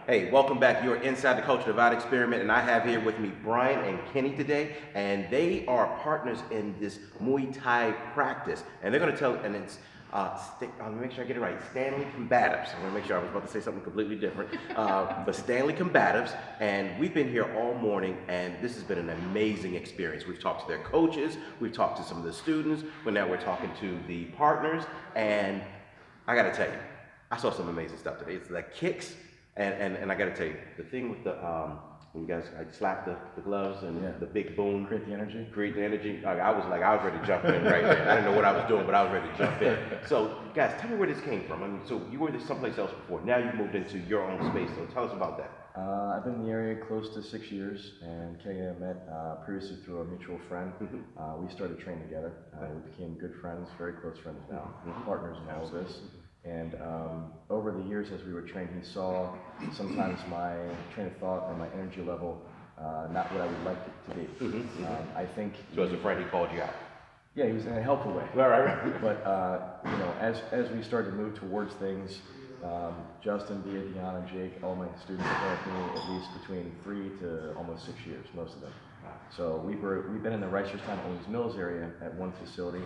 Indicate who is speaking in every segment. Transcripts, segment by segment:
Speaker 1: Hey, welcome back. You're inside the Culture Divide Experiment, and I have here with me Brian and Kenny today, and they are partners in this Muay Thai practice, and they're going to tell, and it's, let me make sure I get it right, Stanley Combatives. I'm going to make sure I was about to say something completely different, but Stanley Combatives, and we've been here all morning, and this has been an amazing experience. We've talked to their coaches, we've talked to some of the students, but now we're talking to the partners, and I got to tell you, I saw some amazing stuff today. It's like kicks. And I got to tell you, the thing with the when you guys slap the gloves and the big boom,
Speaker 2: create the energy.
Speaker 1: I was ready to jump in right there. I didn't know what I was doing, but I was ready to jump in. So guys, tell me where this came from. I mean, so you were someplace else before. Now you've moved into your own space. So tell us about that.
Speaker 2: I've been in the area close to 6 years, and Kenny and I met previously through a mutual friend. We started training together. We became good friends, very close friends now, partners in all of this. And over the years as we were training, he saw sometimes my train of thought and my energy level not what I would like it to be. I think...
Speaker 1: So as a friend, he called you out?
Speaker 2: Yeah, he was in a helpful way.
Speaker 1: Right.
Speaker 2: But, you know, as we started to move towards things, Justin, Dia, Deanna, Jake, all my students have been with me at least between 3 to almost 6 years, most of them. So we've been in the Reisterstown, Owings Mills area at one facility.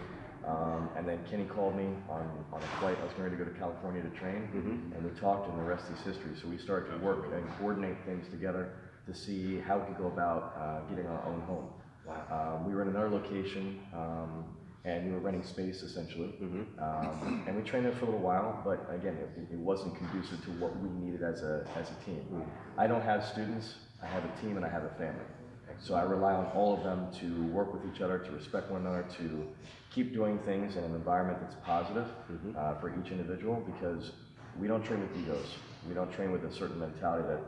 Speaker 2: And then Kenny called me on a flight. I was ready to go to California to train, and we talked, and the rest is history. So we started to work and coordinate things together to see how we could go about getting our own home. We were in another location, and we were renting space essentially, and we trained there for a little while. But again, it wasn't conducive to what we needed as a team. I don't have students. I have a team, and I have a family. So I rely on all of them to work with each other, to respect one another, to keep doing things in an environment that's positive for each individual, because we don't train with egos. We don't train with a certain mentality that,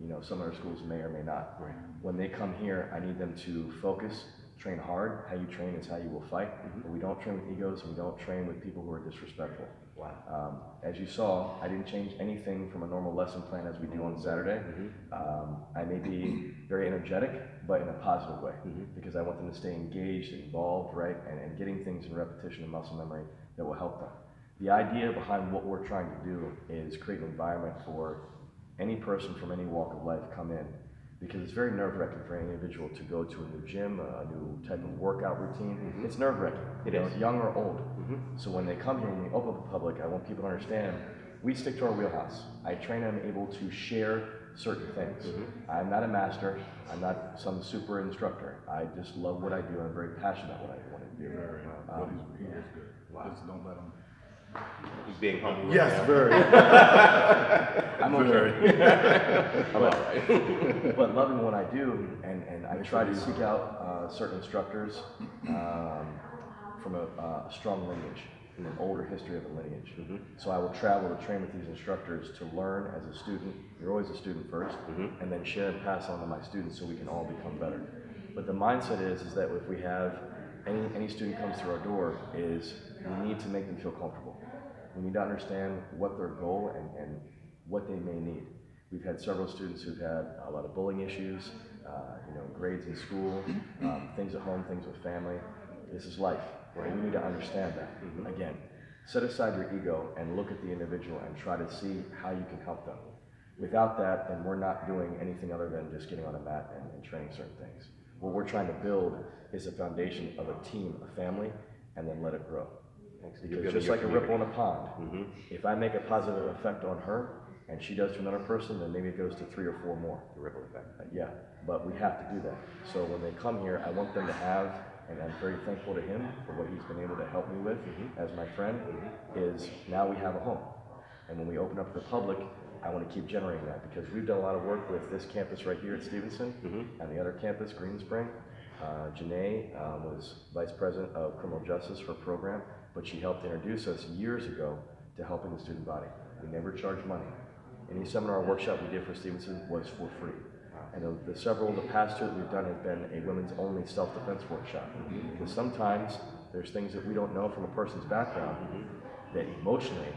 Speaker 2: you know, some other schools may or may not. Right. When they come here, I need them to focus, train hard. How you train is how you will fight. But we don't train with egos, and we don't train with people who are disrespectful. Wow. As you saw, I didn't change anything from a normal lesson plan as we do on Saturday. I may be very energetic, but in a positive way, because I want them to stay engaged, involved, right, and getting things in repetition and muscle memory that will help them. The idea behind what we're trying to do is create an environment for any person from any walk of life come in, because it's very nerve-wracking for any individual to go to a new gym, a new type of workout routine. It's nerve-wracking, you know, young or old. So when they come here, when we open up the public, I want people to understand, we stick to our wheelhouse. I train them able to share certain things. I'm not a master, I'm not some super instructor. I just love what I do, and I'm very passionate about what I want to do.
Speaker 3: He is good. Just don't let him.
Speaker 1: He's being humble.
Speaker 3: Yes, very.
Speaker 2: I'm okay.
Speaker 1: I'm all right.
Speaker 2: But loving what I do, and I try to seek out certain instructors from a strong lineage and an older history of a lineage. So I will travel to train with these instructors to learn as a student. You're always a student first, and then share and pass on to my students so we can all become better. But the mindset is that if we have any student comes through our door, is we need to make them feel comfortable. We need to understand what their goal and what they may need. We've had several students who've had a lot of bullying issues, you know, grades in school, things at home, things with family. This is life, right? We need to understand that. Again, set aside your ego and look at the individual and try to see how you can help them. Without that, then we're not doing anything other than just getting on a mat and training certain things. What we're trying to build is a foundation of a team, a family, and then let it grow. Because just like a ripple in a pond, if I make a positive effect on her, and she does to another person, then maybe it goes to 3 or 4 more. The ripple effect. Yeah, but we have to do that. So when they come here, I want them to have, and I'm very thankful to him for what he's been able to help me with as my friend, is now we have a home. And when we open up to the public, I want to keep generating that, because we've done a lot of work with this campus right here at Stevenson, and the other campus, Green Spring. Janae was Vice President of Criminal Justice for a program, but she helped introduce us years ago to helping the student body. We never charged money. Any seminar or workshop we did for Stevenson was for free. And the past 2 that we've done have been a women's only self-defense workshop. Because sometimes there's things that we don't know from a person's background that emotionally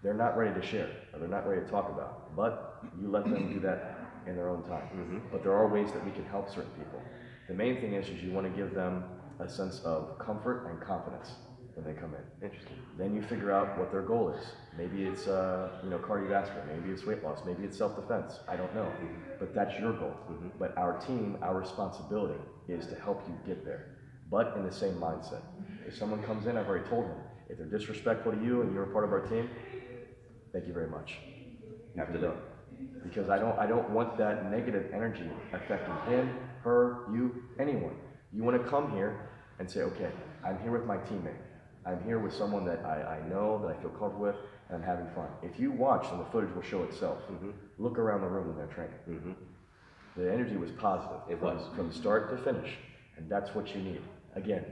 Speaker 2: they're not ready to share, or they're not ready to talk about. But you let them do that in their own time. But there are ways that we can help certain people. The main thing is you want to give them a sense of comfort and confidence. when they come in.
Speaker 1: Interesting.
Speaker 2: Then you figure out what their goal is. Maybe it's cardiovascular, maybe it's weight loss, maybe it's self-defense. I don't know, but that's your goal. But our team, our responsibility is to help you get there, but in the same mindset. If someone comes in, I've already told them, if they're disrespectful to you and you're a part of our team, thank you very much. You have to go. Because I don't want that negative energy affecting him, her, you, anyone. You want to come here and say, okay, I'm here with my teammate. I'm here with someone that I know, that I feel comfortable with, and I'm having fun. If you watch, and the footage will show itself, look around the room when they're training. The energy was positive. It was from start to finish, and that's what you need. Again,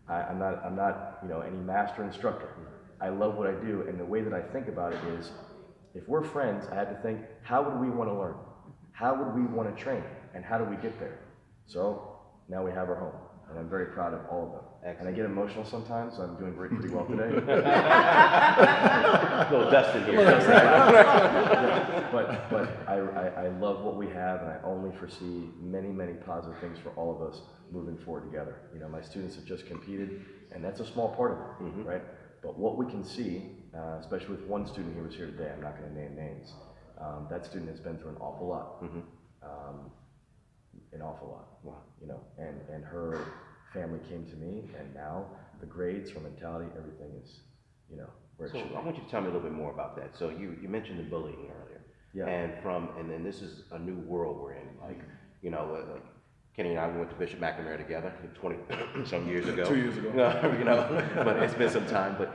Speaker 2: I'm not any master instructor. I love what I do, and the way that I think about it is, if we're friends, I had to think, how would we want to learn? How would we want to train? And how do we get there? So now we have our home, and I'm very proud of all of them. Excellent. And I get emotional sometimes, so I'm doing pretty well today.
Speaker 1: A little Dustin here.
Speaker 2: But I love what we have, and I only foresee many, many positive things for all of us moving forward together. My students have just competed, and that's a small part of it, right? But what we can see, especially with one student who was here today, I'm not going to name names, that student has been through an awful lot. An awful lot. Wow. And her family came to me, and now the grades, her mentality, everything is, where it should be.
Speaker 1: I want you to tell me a little bit more about that. So you mentioned the bullying earlier.
Speaker 2: Yeah.
Speaker 1: And then this is a new world we're in. Like Kenny and I went to Bishop McNamara together 20 some years ago.
Speaker 3: 2 years ago.
Speaker 1: But it's been some time. But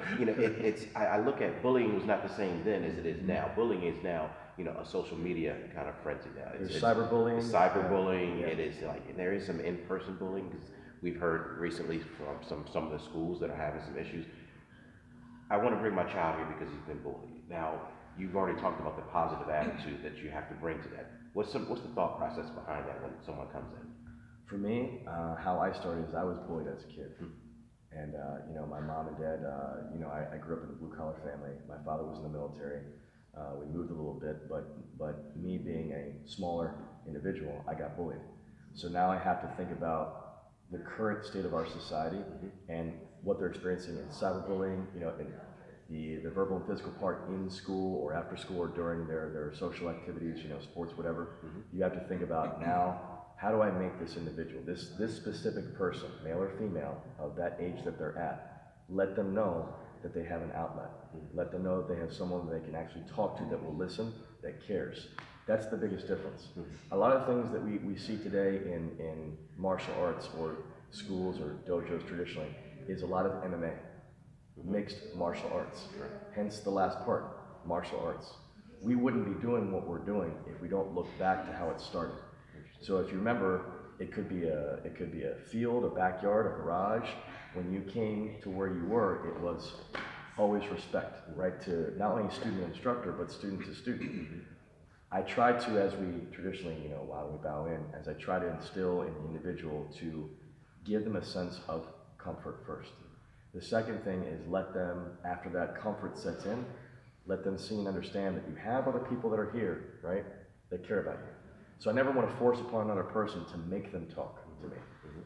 Speaker 1: I look at bullying was not the same then as it is now. Bullying is now a social media kind of frenzy now.
Speaker 2: There's cyberbullying.
Speaker 1: Cyberbullying.
Speaker 2: Yeah.
Speaker 1: It is like there is some in-person bullying because we've heard recently from some of the schools that are having some issues. I want to bring my child here because he's been bullied. Now you've already talked about the positive attitude that you have to bring to that. What's the thought process behind that when someone comes in?
Speaker 2: For me, how I started is I was bullied as a kid. And, my mom and dad, I grew up in a blue-collar family. My father was in the military. We moved a little bit, but me being a smaller individual, I got bullied. So now I have to think about the current state of our society and what they're experiencing in cyberbullying, in the verbal and physical part in school or after school or during their social activities, sports, whatever. You have to think about now, how do I make this individual, this specific person, male or female, of that age that they're at, let them know that they have an outlet. Let them know that they have someone they can actually talk to that will listen, that cares. That's the biggest difference. A lot of things that we see today in martial arts or schools or dojos traditionally is a lot of MMA, mixed martial arts. Hence the last part, martial arts. We wouldn't be doing what we're doing if we don't look back to how it started. So if you remember, it could be a field, a backyard, a garage. When you came to where you were, it was always respect, right? To not only student to instructor, but student to student. I try to, as we traditionally, while we bow in, as I try to instill in the individual to give them a sense of comfort first. The second thing is let them, after that comfort sets in, let them see and understand that you have other people that are here, right, that care about you. So I never want to force upon another person to make them talk to me,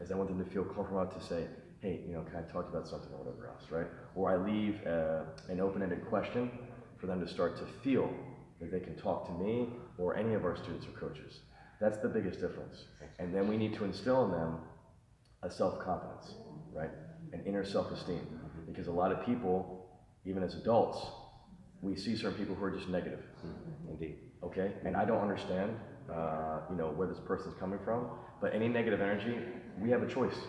Speaker 2: as I want them to feel comfortable enough to say, hey, can I talk about something or whatever else, right? Or I leave an open-ended question for them to start to feel that they can talk to me or any of our students or coaches. That's the biggest difference. And then we need to instill in them a self-confidence, right? An inner self-esteem. Because a lot of people, even as adults, we see certain people who are just negative.
Speaker 1: Indeed.
Speaker 2: Okay? And I don't understand, where this person's coming from, but any negative energy, we have a choice,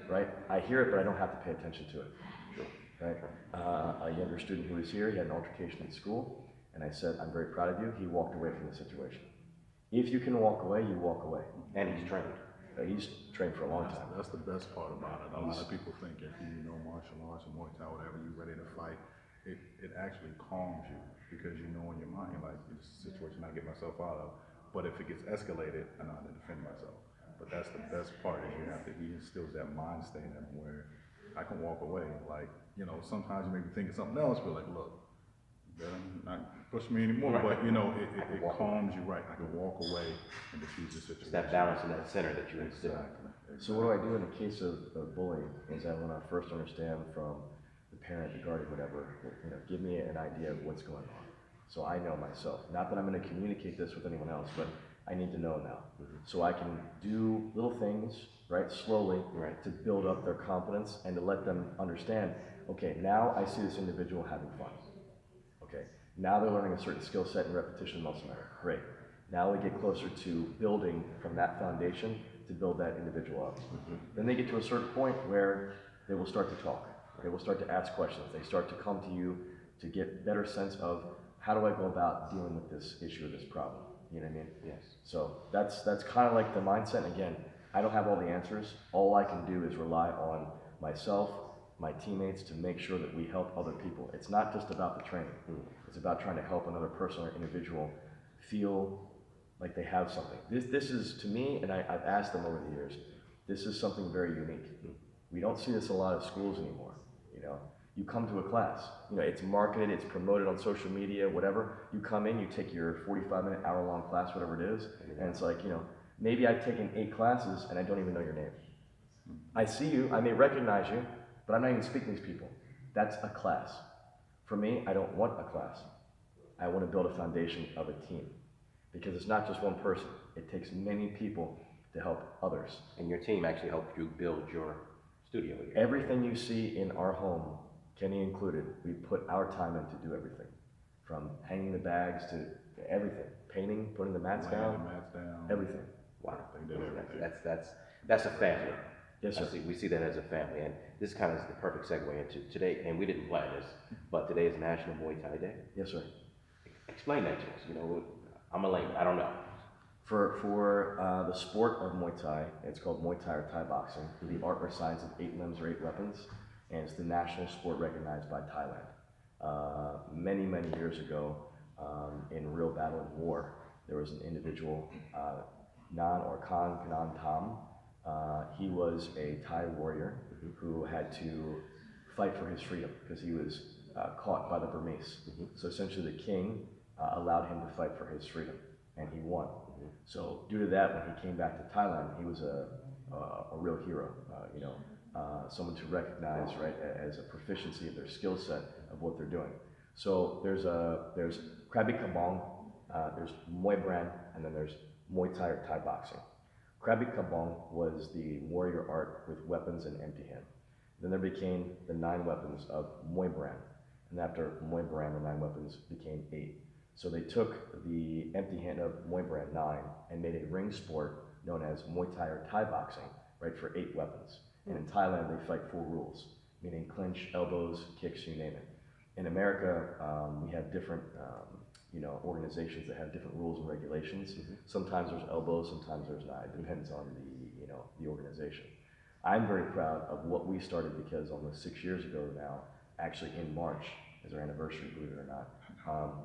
Speaker 2: right? I hear it, but I don't have to pay attention to it. Sure. Right? A younger student who was here, he had an altercation in school, and I said, I'm very proud of you. He walked away from the situation. If you can walk away, you walk away.
Speaker 1: And he's trained.
Speaker 2: He's trained for a long time.
Speaker 3: That's the best part about it. A lot of people think if you know martial arts or Muay Thai, whatever, you're ready to fight, it actually calms you because you know in your mind, like, this situation I get myself out of. But if it gets escalated, I know how to defend myself. But that's the best part is he instills that mind state in them where I can walk away. Like, sometimes you may be thinking something else, but like, look, better not push me anymore. But it calms you, right? I can walk away and diffuse the situation.
Speaker 1: It's that balance in that center that you instill.
Speaker 2: Exactly. So what do I do in the case of bullying is I want to first understand from the parent, the guardian, whatever, you know, give me an idea of what's going on. So I know myself. Not that I'm going to communicate this with anyone else, but I need to know now. So I can do little things, right, slowly, to build up their confidence and to let them understand, okay, now I see this individual having fun. Okay, now they're learning a certain skill set and repetition muscle memory. Great. Now we get closer to building from that foundation to build that individual up. Then they get to a certain point where they will start to talk. They will start to ask questions. They start to come to you to get better sense of how do I go about dealing with this issue or this problem. You know what I mean?
Speaker 1: Yes.
Speaker 2: So that's kind of like the mindset. And again, I don't have all the answers. All I can do is rely on myself, my teammates, to make sure that we help other people. It's not just about the training. It's about trying to help another person or individual feel like they have something. This is, to me, and I've asked them over the years, this is something very unique. We don't see this in a lot of schools anymore. You know, you come to a class, you know, it's marketed, it's promoted on social media, whatever. You come in, you take your 45-minute, hour-long class, whatever it is, and it's like, you know, maybe I've taken 8 classes and I don't even know your name. I see you, I may recognize you, but I'm not even speaking to these people. That's a class. For me, I don't want a class. I want to build a foundation of a team. Because it's not just one person. It takes many people to help others.
Speaker 1: And your team actually helped you build your studio here.
Speaker 2: Everything you see in our home, Kenny included, we put our time in to do everything. From hanging the bags to everything. Painting, putting the mats down, everything.
Speaker 1: Wow.
Speaker 3: They did everything.
Speaker 1: That's a family.
Speaker 2: Yes, sir.
Speaker 1: We see that as a family. And this kind of is the perfect segue into today, and we didn't plan this, but today is National Muay Thai Day.
Speaker 2: Yes, sir.
Speaker 1: Explain that to us. You know, I'm a layman, I don't know.
Speaker 2: For the sport of Muay Thai, it's called Muay Thai or Thai boxing, the art or science of 8 limbs or 8 weapons, and it's the national sport recognized by Thailand. Many, many years ago, in real battle and war, there was an individual, Nan or Khan Kanan Tam. He was a Thai warrior who had to fight for his freedom because he was caught by the Burmese. So essentially the king allowed him to fight for his freedom, and he won. So due to that, when he came back to Thailand, he was a real hero, you know, someone to recognize, right, as a proficiency of their skill set of what they're doing. So there's Krabi Kabong, there's Muay Brand, and then there's Muay Thai or Thai boxing. Krabi Kabong was the warrior art with weapons and empty hand. Then there became the 9 weapons of Muay Brand, and after Muay Brand, the 9 weapons became 8. So they took the empty hand of Muay Brand 9 and made a ring sport known as Muay Thai or Thai boxing, right, for 8 weapons. And in Thailand, they fight 4 rules, meaning clinch, elbows, kicks, you name it. In America, we have different, you know, organizations that have different rules and regulations. Sometimes there's elbows, sometimes there's not. It depends on the, you know, the organization. I'm very proud of what we started because almost 6 years ago now, actually in March, is our anniversary, believe it or not,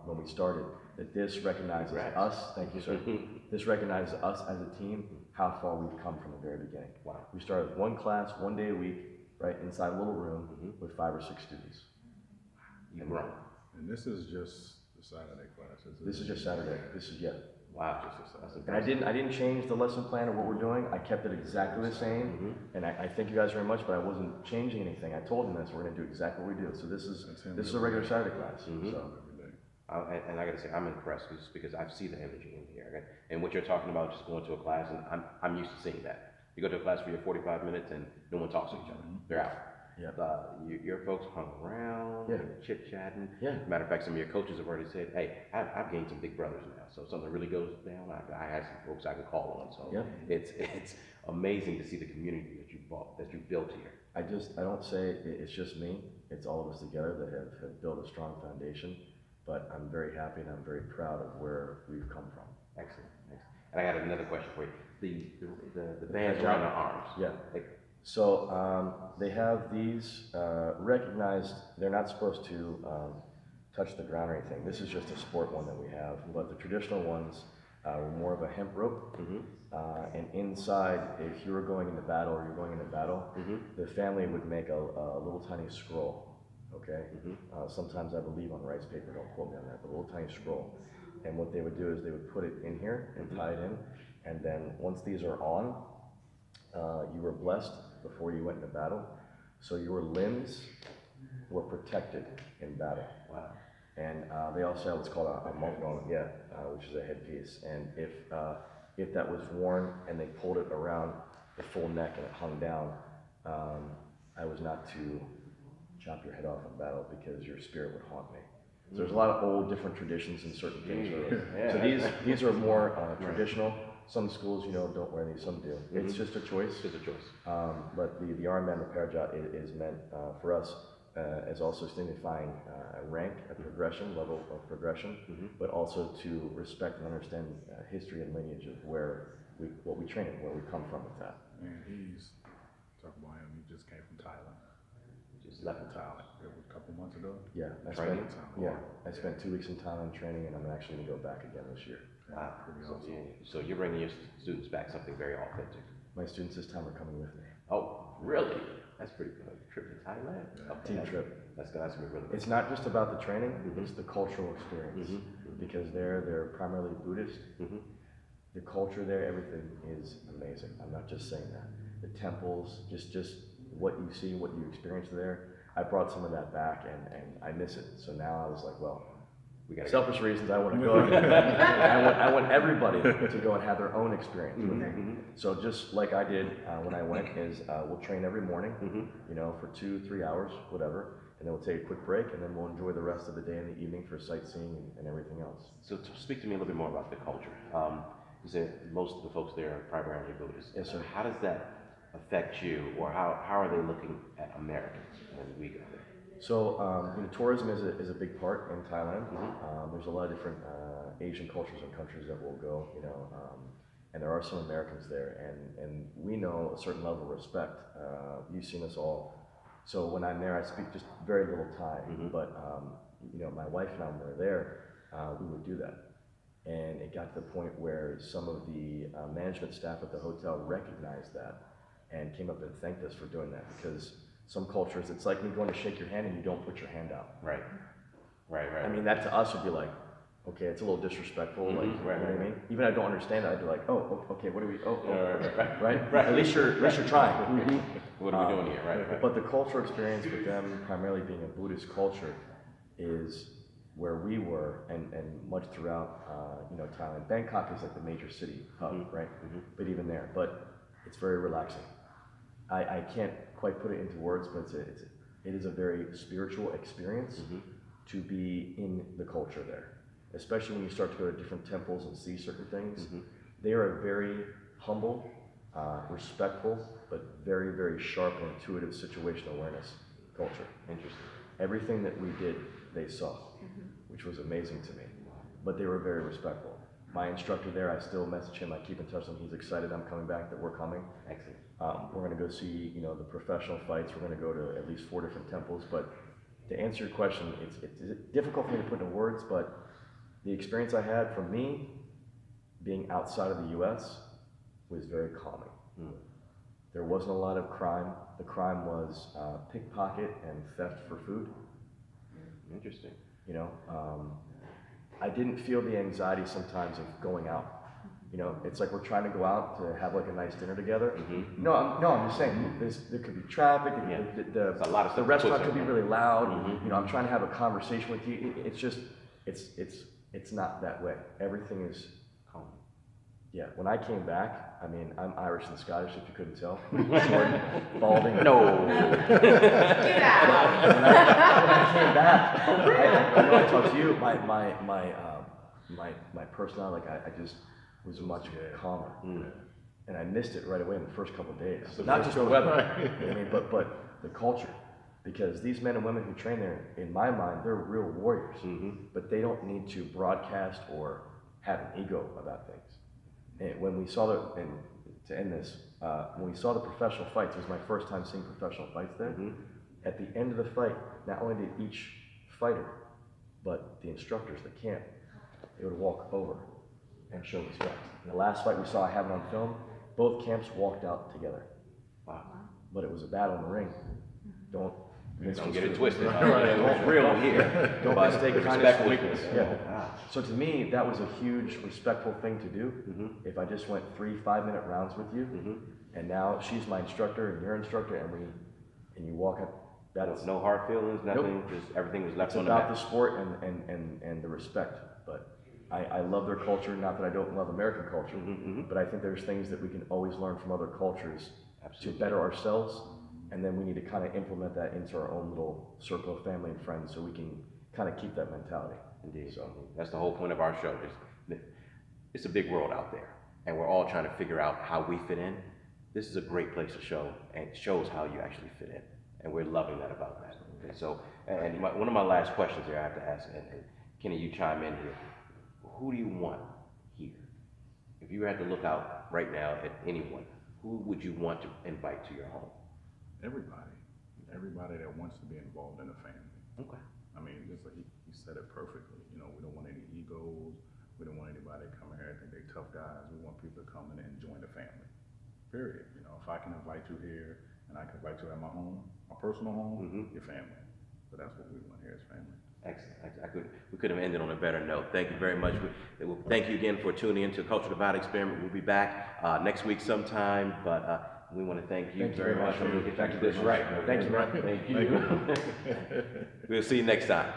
Speaker 2: when we started, that this recognizes us, thank you, sir, this recognizes us as a team, how far we've come from the very beginning.
Speaker 1: Wow.
Speaker 2: We started with 1 class, 1 day a week, right, inside a little room with 5 or 6 students.
Speaker 1: You've grown.
Speaker 3: And this is just the Saturday classes.
Speaker 2: This is just Saturday. This is, yeah.
Speaker 1: Wow.
Speaker 2: And I didn't change the lesson plan or what we're doing. I kept it exactly the same. And I thank you guys very much, but I wasn't changing anything. I told them this, we're gonna do exactly what we do. So this is a regular Saturday class. So.
Speaker 1: And I gotta say, I'm impressed just because I see the energy in here. And what you're talking about, just going to a class, and I'm used to seeing that. You go to a class for your 45 minutes and no one talks to each other. They're out. Your folks hung around, chit-chatting. Matter of fact, some of your coaches have already said, hey, I've gained some big brothers now. So if something really goes down, I have some folks I can call on. So it's amazing to see the community that you built here.
Speaker 2: I don't say it's just me. It's all of us together that have built a strong foundation. But I'm very happy and I'm very proud of where we've come from.
Speaker 1: Excellent. And I got another question for you. The bands around their arms.
Speaker 2: So they have these recognized. They're not supposed to touch the ground or anything. This is just a sport one that we have. But the traditional ones were more of a hemp rope. And inside, if you were going into battle or you're going into battle, the family would make a little tiny scroll. Okay? Sometimes I believe on rice paper, don't quote me on that, but a little tiny scroll. And what they would do is they would put it in here and tie it in. And then once these are on, you were blessed before you went into battle. So your limbs were protected in battle.
Speaker 1: Wow.
Speaker 2: And they also have what's called a mongol, which is a headpiece. And if that was worn and they pulled it around the full neck and it hung down, I was not to chop your head off in battle because your spirit would haunt me. So there's a lot of old different traditions and certain things. So these are more traditional. Some schools, don't wear these, some do. It's just a choice.
Speaker 1: It's a choice.
Speaker 2: But the armband, the parajat, is meant for us as also signifying a rank, a progression, level of progression, but also to respect and understand history and lineage of what we train in, where we come from with that.
Speaker 3: And talk about him, he just came from Thailand.
Speaker 1: Just left in
Speaker 3: Thailand. It was a couple months ago.
Speaker 2: Yeah, I spent 2 weeks in Thailand training, and I'm actually going to go back again this year.
Speaker 1: Wow. So you're bringing your students back something very authentic.
Speaker 2: My students this time are coming with me.
Speaker 1: Oh, really? That's pretty good. Trip to Thailand? Okay.
Speaker 2: Team trip.
Speaker 1: That's gonna be really good.
Speaker 2: It's not just about the training, it's the cultural experience. Because they're primarily Buddhist. The culture there, everything is amazing. I'm not just saying that. The temples, just what you see, what you experience there. I brought some of that back and I miss it. So now I was like, well, selfish reasons, I want to go. I want everybody to go and have their own experience with me. So just like I did when I went, we'll train every morning, for 2-3 hours, whatever, and then we'll take a quick break, and then we'll enjoy the rest of the day and the evening for sightseeing and everything else.
Speaker 1: So to speak to me a little bit more about the culture. You said most of the folks there are primarily Buddhist.
Speaker 2: Yes, sir.
Speaker 1: How does that affect you, or how are they looking at Americans when we go there?
Speaker 2: So tourism is a big part in Thailand. There's a lot of different Asian cultures and countries that will go, and there are some Americans there, and we know a certain level of respect. You've seen us all. So when I'm there, I speak just very little Thai, but my wife and I, when we were there, we would do that. And it got to the point where some of the management staff at the hotel recognized that and came up and thanked us for doing that, because some cultures, it's like me going to shake your hand and you don't put your hand out.
Speaker 1: Right.
Speaker 2: I mean, that to us would be like, okay, it's a little disrespectful, you know what I mean? Even if I don't understand it, I'd be like, oh, okay, what do we, right? At least you're trying.
Speaker 1: What are we doing here, right?
Speaker 2: But the cultural experience with them, primarily being a Buddhist culture, is where we were, and much throughout, Thailand. Bangkok is like the major city hub, right? But even there, but it's very relaxing. I can't quite put it into words, but it is a very spiritual experience to be in the culture there. Especially when you start to go to different temples and see certain things. They are a very humble, respectful, but very, very sharp and intuitive situational awareness culture. Interesting. Everything that we did, they saw, which was amazing to me. But they were very respectful. My instructor there, I still message him, I keep in touch with him, he's excited I'm coming back, that we're coming.
Speaker 1: Excellent.
Speaker 2: We're gonna go see, the professional fights, we're gonna go to at least 4 different temples, but to answer your question, it's difficult for me to put into words, but the experience I had from me being outside of the US was very calming. There wasn't a lot of crime. The crime was pickpocket and theft for food.
Speaker 1: Interesting.
Speaker 2: I didn't feel the anxiety sometimes of going out. It's like we're trying to go out to have like a nice dinner together. No, I'm just saying there could be traffic. The restaurant could be really loud. I'm trying to have a conversation with you. It's just, it's not that way. Everything is calm. Yeah, when I came back, I mean, I'm Irish and Scottish, if you couldn't tell. Short, balding.
Speaker 1: No.
Speaker 4: Get out.
Speaker 2: When I came back, I know I talked to you. My personality, I just was much calmer, and I missed it right away in the first couple of days. Not just the weather, but the culture. Because these men and women who train there, in my mind, they're real warriors. But they don't need to broadcast or have an ego about things. And when we saw to end this, when we saw the professional fights, it was my first time seeing professional fights there. At the end of the fight, not only did each fighter, but the instructors, the camp, they would walk over and show respect. In the last fight we saw, I have it on film, both camps walked out together.
Speaker 1: Wow.
Speaker 2: But it was a battle in the ring. Don't
Speaker 1: get it twisted. Don't real here.
Speaker 2: Don't mistake kindness for weakness. Yeah.
Speaker 1: Wow.
Speaker 2: So to me, that was a huge respectful thing to do. If I just went 3 5-minute rounds with you, and now she's my instructor and your instructor, and you walk up That is,
Speaker 1: No hard feelings, nothing,
Speaker 2: Nope.
Speaker 1: just everything was left
Speaker 2: it's
Speaker 1: on the
Speaker 2: about
Speaker 1: mat.
Speaker 2: the sport and the respect. But I love their culture, not that I don't love American culture, but I think there's things that we can always learn from other cultures
Speaker 1: Absolutely.
Speaker 2: to better ourselves, and then we need to kind of implement that into our own little circle of family and friends so we can kind of keep that mentality.
Speaker 1: Indeed. So that's the whole point of our show. It's a big world out there, and we're all trying to figure out how we fit in. This is a great place to show, and it shows how you actually fit in, and we're loving that about that. Okay, so, one of my last questions here I have to ask, and Kenny, you chime in here. Who do you want here? If you had to look out right now at anyone, who would you want to invite to your home?
Speaker 3: Everybody that wants to be involved in the family.
Speaker 1: Okay.
Speaker 3: I mean, just like he said it perfectly. You know, we don't want any egos. We don't want anybody to come here and think they're tough guys. We want people to come in and join the family. Period. You know, if I can invite you here and I can invite you at my home, my personal home, your family. So that's what we want here as family.
Speaker 1: Excellent. We could have ended on a better note. Thank you very much. Thank you again for tuning in to Culture Divide Experiment. We'll be back next week sometime, but we want to thank you very much.
Speaker 2: Thank you
Speaker 1: We'll get
Speaker 2: very
Speaker 1: you this
Speaker 2: much.
Speaker 1: right.
Speaker 2: Thank you.
Speaker 1: Thank you. We'll see you next time.